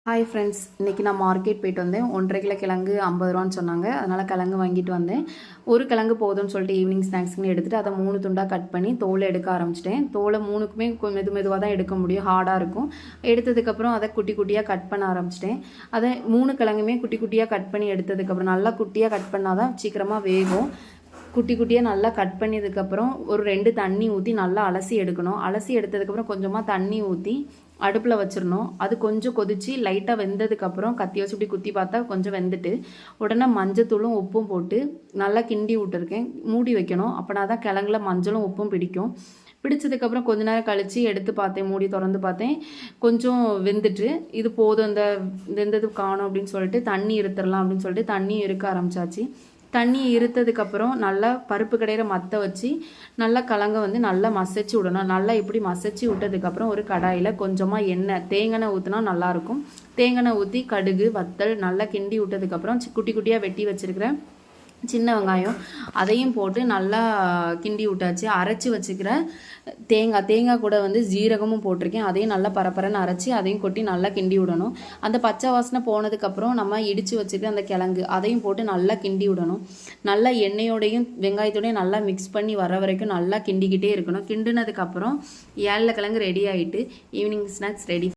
Hi friends, இன்றைக்கி நான் market போய்ட்டு வந்தேன். 1.5 கிலோ கிழங்கு 50 ரூபான்னு சொன்னாங்க. அதனால் கிழங்கு வாங்கிட்டு வந்தேன். ஒரு கிழங்கு போதும்னு சொல்லிட்டு ஈவினிங் ஸ்நாக்ஸ்க்குன்னு எடுத்துகிட்டு அதை 3 துண்டாக கட் பண்ணி தோலை எடுக்க ஆரம்பிச்சிட்டேன். தோலை 3க்குமே மெதுவாக தான் எடுக்க முடியும், ஹார்டாக இருக்கும். எடுத்ததுக்கப்புறம் அதை குட்டி குட்டியாக கட் பண்ண ஆரம்பிச்சிட்டேன். அதை 3 கிழங்குமே குட்டி குட்டியாக கட் பண்ணி எடுத்ததுக்கப்புறம் நல்லா குட்டியாக கட் பண்ணால் தான் சீக்கிரமாக வேகும். குட்டி குட்டியாக நல்லா கட் பண்ணியதுக்கப்புறம் ஒரு 2 தண்ணி ஊற்றி நல்லா அலசி எடுக்கணும். அலசி எடுத்ததுக்கப்புறம் கொஞ்சமாக தண்ணி ஊற்றி அடுப்பில் வச்சிடணும். அது கொஞ்சம் கொதித்து லைட்டாக வெந்ததுக்கப்புறம் கத்தி வச்சு இப்படி குத்தி பார்த்தா கொஞ்சம் வெந்துட்டு உடனே மஞ்சத்தூளும் உப்பும் போட்டு நல்லா கிண்டி விட்டுருக்கேன். மூடி வைக்கணும். அப்படின்னா தான் கிழங்குல மஞ்சளும் உப்பும் பிடிக்கும். பிடிச்சதுக்கப்புறம் கொஞ்ச நேரம் கழித்து எடுத்து பார்த்தேன், மூடி திறந்து பார்த்தேன். கொஞ்சம் வெந்துட்டு இது போதும், இந்த வெந்தது காணும் அப்படின்னு சொல்லிட்டு தண்ணி இருத்துடலாம் அப்படின்னு சொல்லிட்டு தண்ணி இருக்க ஆரம்பிச்சாச்சு. தண்ணி இருத்ததுக்கப்புறம் நல்லா பருப்பு கடையிற மற்ற வச்சு நல்லா கிழங்க நல்லா மசிச்சு விடணும். நல்லா இப்படி மசிச்சு விட்டதுக்கப்புறம் ஒரு கடாயில் கொஞ்சமாக எண்ணெய் தேங்காய் ஊற்றினா நல்லாயிருக்கும். தேங்காய் ஊற்றி கடுகு வத்தல் நல்லா கிண்டி விட்டதுக்கப்புறம் குட்டி குட்டியாக வெட்டி வச்சுருக்கிறேன் சின்ன வெங்காயம் அதையும் போட்டு நல்லா கிண்டி விட்டாச்சு. அரைச்சி வச்சுக்கிற தேங்காய் கூட ஜீரகமும் போட்டிருக்கேன். அதையும் நல்லா பரப்பரன்னு அரைச்சி அதையும் கொட்டி நல்லா கிண்டி விடணும். அந்த பச்சை வாசனை போனதுக்கப்புறம் நம்ம இடித்து வச்சுக்கிற அந்த கிழங்கு அதையும் போட்டு நல்லா கிண்டி விடணும். நல்லா எண்ணெயோடையும் வெங்காயத்தோடையும் நல்லா மிக்ஸ் பண்ணி வர வரைக்கும் நல்லா கிண்டிக்கிட்டே இருக்கணும். கிண்டினதுக்கப்புறம் 7 கிழங்கு ரெடி ஆகிட்டு ஈவினிங் ஸ்நாக்ஸ் ரெடி.